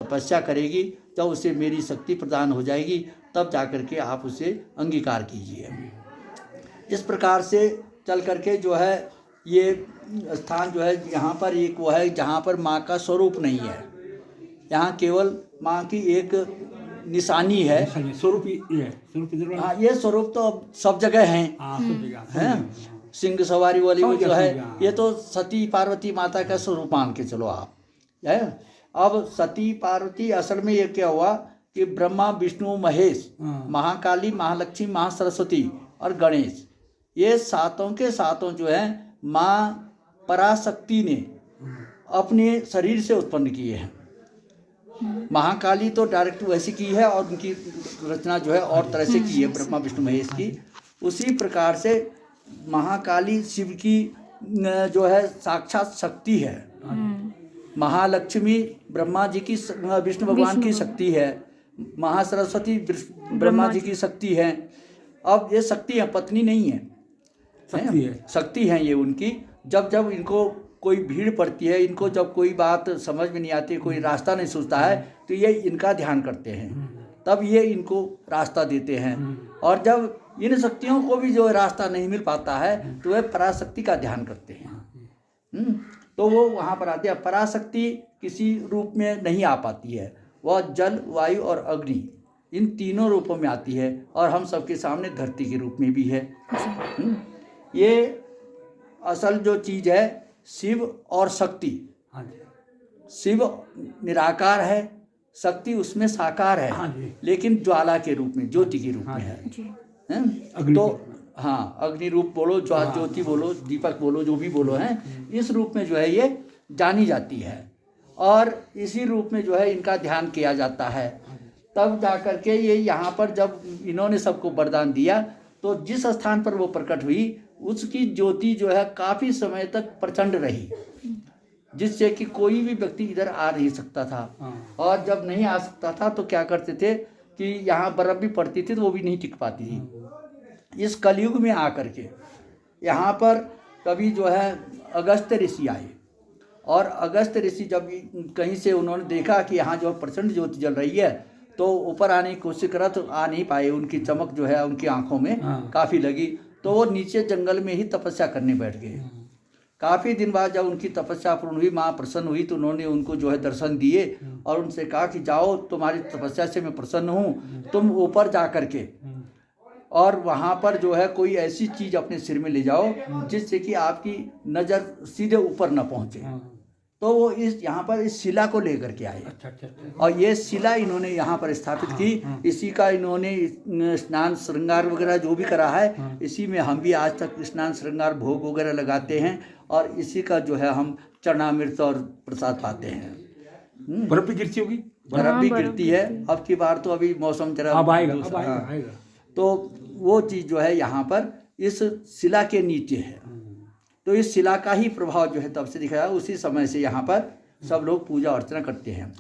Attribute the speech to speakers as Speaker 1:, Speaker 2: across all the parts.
Speaker 1: तपस्या करेगी, जब उसे मेरी शक्ति प्रदान हो जाएगी तब जा कर के आप उसे अंगीकार कीजिए। इस प्रकार से चल करके जो है ये स्थान जो है यहाँ पर एक वो है जहाँ पर माँ का स्वरूप नहीं है, यहाँ केवल माँ की एक निशानी है।
Speaker 2: स्वरूप ये
Speaker 1: हाँ, ये स्वरूप तो अब सब जगह हैं, सिंह सवारी वाली वो जो है ये तो सती पार्वती माता का स्वरूप मान के चलो आप है। अब सती पार्वती असल में ये क्या हुआ कि ब्रह्मा विष्णु महेश, महाकाली, महालक्ष्मी, महासरस्वती और गणेश, ये सातों के सातों जो है माँ पराशक्ति ने अपने शरीर से उत्पन्न किए हैं। महाकाली तो डायरेक्ट वैसे की है और उनकी रचना जो है और तरह से की है ब्रह्मा विष्णु महेश की। उसी प्रकार से महाकाली शिव की जो है साक्षात शक्ति है, महालक्ष्मी ब्रह्मा जी की विष्णु भगवान की शक्ति है, महासरस्वती ब्रह्मा जी की शक्ति है। अब ये शक्ति है, पत्नी नहीं है, शक्ति है ये उनकी। जब जब इनको कोई भीड़ पड़ती है, इनको जब कोई बात समझ में नहीं आती, कोई रास्ता नहीं सूझता है तो ये इनका ध्यान करते हैं, तब ये इनको रास्ता देते हैं। और जब इन शक्तियों को भी जो रास्ता नहीं मिल पाता है तो वह पराशक्ति का ध्यान करते हैं। तो वो वहाँ पर आते हैं। पराशक्ति किसी रूप में नहीं आ पाती है, वह जल, वायु और अग्नि इन तीनों रूपों में आती है और हम सबके सामने धरती के रूप में भी है। ये असल जो चीज़ है शिव और शक्ति, शिव निराकार है, शक्ति उसमें साकार है, लेकिन ज्वाला के रूप में, ज्योति के रूप में है। तो हाँ, अग्नि रूप बोलो, ज्योति बोलो, दीपक बोलो, जो भी बोलो है, इस रूप में जो है ये जानी जाती है और इसी रूप में जो है इनका ध्यान किया जाता है। तब जा कर के ये यहाँ पर जब इन्होंने सबको वरदान दिया तो जिस स्थान पर वो प्रकट हुई उसकी ज्योति जो है काफ़ी समय तक प्रचंड रही, जिससे कि कोई भी व्यक्ति इधर आ नहीं सकता था। और जब नहीं आ सकता था तो क्या करते थे कि यहाँ बर्फ़ भी पड़ती थी तो वो भी नहीं टिक पाती थी। इस कलयुग में आकर के यहाँ पर कभी जो है अगस्त्य ऋषि आए और अगस्त्य ऋषि जब कहीं से उन्होंने देखा कि यहाँ जो प्रचंड ज्योति जल रही है तो ऊपर आने की कोशिश करा तो आ नहीं पाए, उनकी चमक जो है उनकी आंखों में काफ़ी लगी, तो वो नीचे जंगल में ही तपस्या करने बैठ गए। काफ़ी दिन बाद जब उनकी तपस्या पूर्ण हुई, माँ प्रसन्न हुई, तो उन्होंने उनको जो है दर्शन दिए और उनसे कहा कि जाओ, तुम्हारी तपस्या से मैं प्रसन्न हूँ, तुम ऊपर जा कर के और वहाँ पर जो है कोई ऐसी चीज़ अपने सिर में ले जाओ जिससे कि आपकी नज़र सीधे ऊपर न पहुँचे। तो वो इस यहाँ पर इस शिला को लेकर के आए। और ये शिला इन्होंने यहाँ पर स्थापित की। इसी का इन्होंने स्नान श्रृंगार वगैरह जो भी करा है, इसी में हम भी आज तक स्नान श्रृंगार भोग वगैरह लगाते हैं और इसी का जो है हम चरणामृत और प्रसाद पाते हैं।
Speaker 2: बर्फ भी गिरती होगी,
Speaker 1: बर्फ भी गिरती है। अब की बार तो अभी मौसम जरा
Speaker 2: आएगा।
Speaker 1: तो वो चीज़ जो है यहाँ पर इस शिला के नीचे है। तो इस शिला का ही प्रभाव जो है तब से दिख रहा है। उसी समय से यहाँ पर सब लोग पूजा अर्चना करते हैं।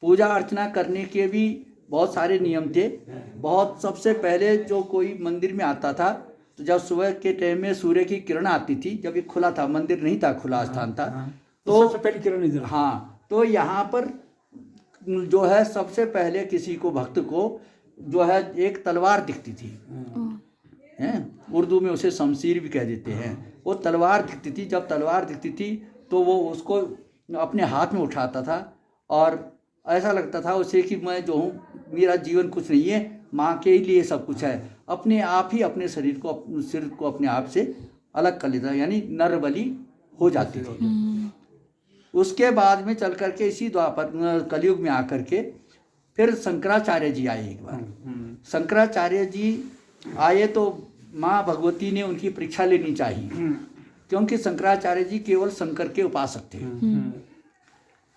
Speaker 1: पूजा अर्चना करने के भी बहुत सारे नियम थे। बहुत सबसे पहले जो कोई मंदिर में आता था तो जब सुबह के टाइम में सूर्य की किरण आती थी, जब ये खुला था, मंदिर नहीं था, खुला स्थान था, तो
Speaker 2: सबसे पहली किरण
Speaker 1: हाँ, तो यहाँ पर जो है सबसे पहले किसी को भक्त को जो है एक तलवार दिखती थी, उर्दू में उसे शमशीर भी कह देते हैं। वो तलवार दिखती थी। जब तलवार दिखती थी तो वो उसको अपने हाथ में उठाता था और ऐसा लगता था उसे कि मैं जो हूँ, मेरा जीवन कुछ नहीं है, माँ के लिए सब कुछ है। अपने आप ही अपने सिर को अपने आप से अलग कर लेता, यानी नर बलि हो जाती थी। उसके बाद में चल करके इसी द्वापर कलयुग में आकर के फिर शंकराचार्य जी आए। एक बार शंकराचार्य जी आए तो माँ भगवती ने उनकी परीक्षा लेनी चाहिए, क्योंकि शंकराचार्य जी केवल शंकर के उपासक थे,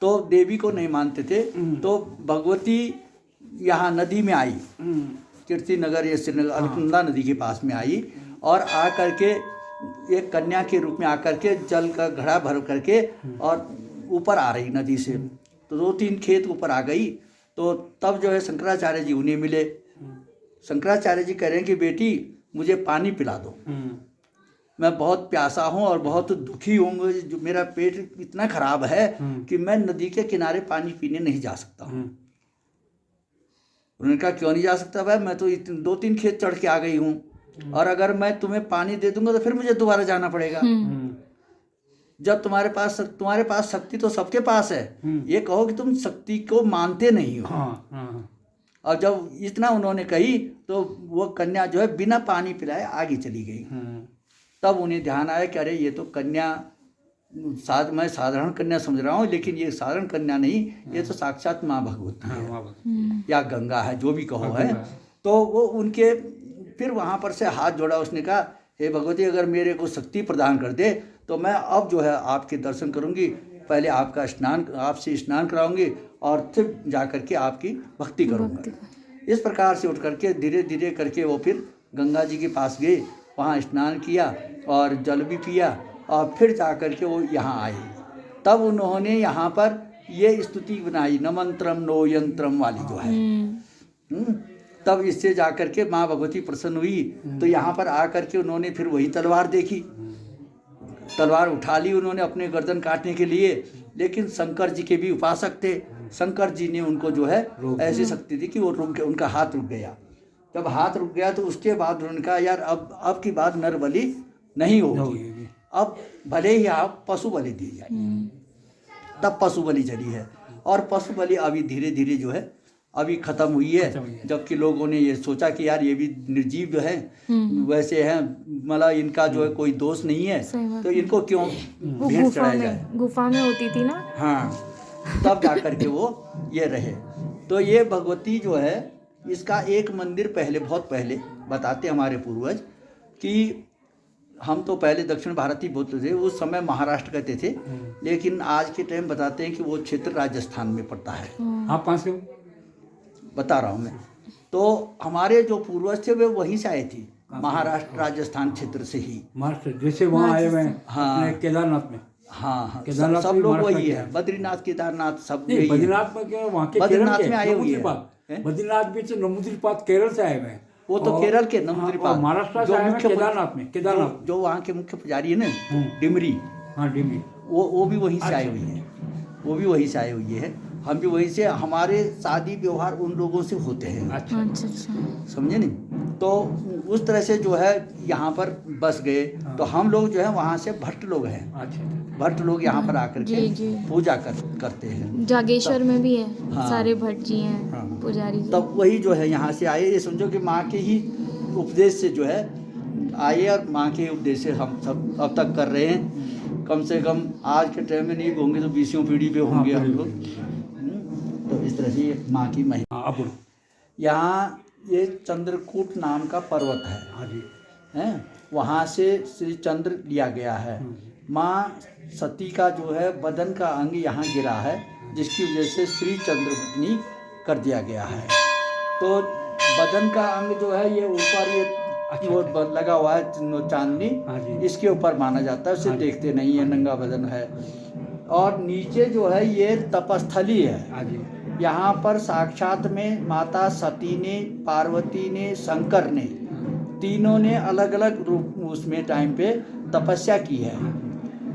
Speaker 1: तो देवी को नहीं मानते थे। तो भगवती यहाँ नदी में आई, कीर्ति नगर या श्रीनगर अलकनंदा नदी के पास में आई और आ करके एक कन्या के रूप में आकर के जल का घड़ा भर करके और ऊपर आ रही नदी से, तो 2-3 खेत ऊपर आ गई। तो तब जो है शंकराचार्य जी उन्हें मिले। शंकराचार्य जी कह रहे हैं कि बेटी मुझे पानी पिला दो। मैं बहुत प्यासा हूँ और बहुत दुखी हूँ, जो मेरा पेट इतना खराब है कि मैं नदी के किनारे पानी पीने नहीं जा सकता हूँ। उन्होंने कहा क्यों नहीं जा सकता भाई, मैं तो 2-3 खेत चढ़ के आ गई हूँ, और अगर मैं तुम्हें पानी दे दूंगा तो फिर मुझे दोबारा जाना पड़ेगा। जब तुम्हारे पास शक्ति तो सबके पास है, ये कहो कि तुम शक्ति को मानते नहीं हो। और जब इतना उन्होंने कही तो वो कन्या जो है बिना पानी पिलाए आगे चली गई। तब उन्हें ध्यान आया कि अरे ये तो कन्या मैं साधारण कन्या समझ रहा हूँ, लेकिन ये साधारण कन्या नहीं, ये तो साक्षात माँ भगवती है या गंगा है, जो भी कहो है। तो वो उनके फिर वहाँ पर से हाथ जोड़ा, उसने कहा हे भगवती, अगर मेरे को शक्ति प्रदान कर दे तो मैं अब जो है आपके दर्शन करूँगी, पहले आपसे स्नान कराऊंगी और फिर जा करके आपकी भक्ति करूँगा। इस प्रकार से उठ करके धीरे धीरे करके वो फिर गंगा जी के पास गए, वहाँ स्नान किया और जल भी पिया, और फिर जा करके वो यहाँ आए। तब उन्होंने यहाँ पर ये स्तुति बनाई, न मंत्रम नो यंत्रम वाली जो है। तब इससे जा करके माँ भगवती प्रसन्न हुई। तो यहाँ पर आकर के उन्होंने फिर वही तलवार देखी, तलवार उठा ली उन्होंने अपने गर्दन काटने के लिए, लेकिन शंकर जी के भी उपासक थे। शंकर जी ने उनको जो है ऐसी शक्ति दी कि वो रुक गया, उनका हाथ रुक गया। जब हाथ रुक गया तो उसके बाद उन्होंने कहा यार अब की बात नर बलि नहीं होगी, अब भले ही आप पशु बलि दी जाए। तब पशु बलि चली है, और पशु बलि अभी धीरे धीरे जो है अभी खत्म हुई है। जबकि लोगों ने ये सोचा कि यार ये भी निर्जीव जो है वैसे हैं, मतलब इनका जो है कोई दोष नहीं है, तो इनको क्यों भेंट चढ़ाया जाए।
Speaker 3: गुफा में होती थी ना।
Speaker 1: हाँ, तब जा करके वो ये रहे। तो ये भगवती जो है, इसका एक मंदिर पहले, बहुत पहले बताते हमारे पूर्वज कि हम तो पहले दक्षिण भारत ही बोलते थे, उस समय महाराष्ट्र कहते थे, लेकिन आज के टाइम बताते हैं कि वो क्षेत्र राजस्थान में पड़ता है।
Speaker 2: आप कहाँ से हो?
Speaker 1: बता रहा हूँ मैं। तो हमारे जो पूर्वज थे वे वहीं से आए थे, महाराष्ट्र राजस्थान क्षेत्र से ही।
Speaker 2: महाराष्ट्र जैसे वहाँ आए हुए हैं।
Speaker 1: हाँ,
Speaker 2: केदारनाथ में।
Speaker 1: हाँ,
Speaker 2: केदारनाथ
Speaker 1: सब लोग वही है, बद्रीनाथ केदारनाथ सब यही है।
Speaker 2: बद्रीनाथ में क्या, वहाँ के
Speaker 1: बद्रीनाथ में आए हुए
Speaker 2: हैं। बद्रीनाथ भी नमूद्रीपाद केरल से आए हुए हैं।
Speaker 1: वो तो केरल के नमूद्रीपाद,
Speaker 2: महाराष्ट्र से आए हैं केदारनाथ में। केदारनाथ
Speaker 1: जो वहाँ के मुख्य पुजारी है ना, डिमरी,
Speaker 2: हाँ डिमरी,
Speaker 1: वो भी वहीं से आए हुए हैं, वो भी वहीं से आए हुए हैं। हम भी वहीं से, हमारे शादी व्यवहार उन लोगों से होते हैं।
Speaker 3: अच्छा,
Speaker 1: समझे नहीं? तो उस तरह से जो है यहाँ पर बस गए। तो हम लोग जो है वहाँ से भट्ट लोग हैं। भट्ट लोग यहाँ पर आकर के पूजा करते हैं।
Speaker 3: जागेश्वर में भी है।
Speaker 1: हाँ,
Speaker 3: सारे भट्ट जी हैं।
Speaker 1: हाँ,
Speaker 3: पुजारी।
Speaker 1: तब वही जो है यहाँ से आए, ये समझो कि माँ के ही उपदेश से जो है आए, और माँ के उपदेश से हम सब अब तक कर रहे हैं। कम से कम आज के टाइम में नहीं होंगे तो 20वीं पीढ़ी पे होंगे हम लोग। तो इस तरह से माँ की महिमा। यहाँ ये चंद्रकूट नाम का पर्वत है, वहाँ से श्री चंद्र लिया गया है। माँ सती का जो है बदन का अंग यहाँ गिरा है, जिसकी वजह से श्री चंद्रपत्नी कर दिया गया है। तो बदन का अंग जो है ये ऊपर, ये वो लगा हुआ है चांदनी, इसके ऊपर माना जाता है, उसे देखते नहीं है, नंगा बदन है। और नीचे जो है ये तपस्थली है। यहाँ पर साक्षात में माता सती ने, पार्वती ने, शंकर ने, तीनों ने अलग अलग रूप उसमें टाइम पे तपस्या की है।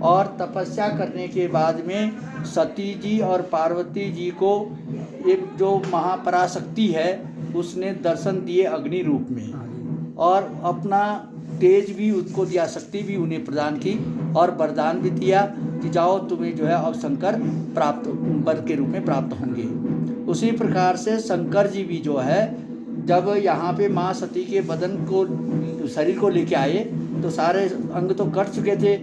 Speaker 1: और तपस्या करने के बाद में सती जी और पार्वती जी को एक जो महापराशक्ति है उसने दर्शन दिए अग्नि रूप में, और अपना तेज भी उनको दिया, शक्ति भी उन्हें प्रदान की, और वरदान भी दिया कि जाओ तुम्हें जो है अब शंकर प्राप्त वर के रूप में प्राप्त होंगे। उसी प्रकार से शंकर जी भी जो है जब यहाँ पे माँ सती के बदन को, शरीर को लेके आए तो सारे अंग तो कट चुके थे,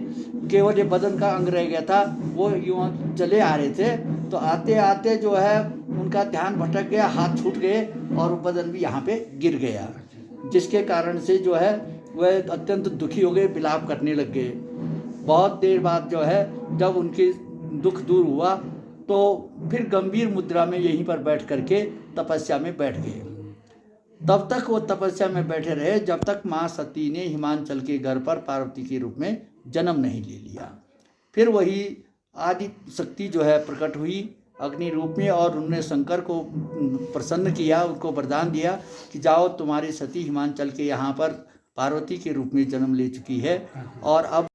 Speaker 1: केवल ये बदन का अंग रह गया था। वो यूँ चले आ रहे थे, तो आते आते जो है उनका ध्यान भटक गया, हाथ छूट गए और बदन भी यहाँ पे गिर गया, जिसके कारण से जो है वह अत्यंत दुखी हो गए, विलाप करने लग गए। बहुत देर बाद जो है जब उनके दुख दूर हुआ तो फिर गंभीर मुद्रा में यहीं पर बैठ करके तपस्या में बैठ गए। तब तक वो तपस्या में बैठे रहे जब तक माँ सती ने हिमांचल के घर पर पार्वती के रूप में जन्म नहीं ले लिया। फिर वही आदि शक्ति जो है प्रकट हुई अग्नि रूप में, और उन्होंने शंकर को प्रसन्न किया, उनको वरदान दिया कि जाओ तुम्हारी सती हिमांचल के यहाँ पर पार्वती के रूप में जन्म ले चुकी है और अब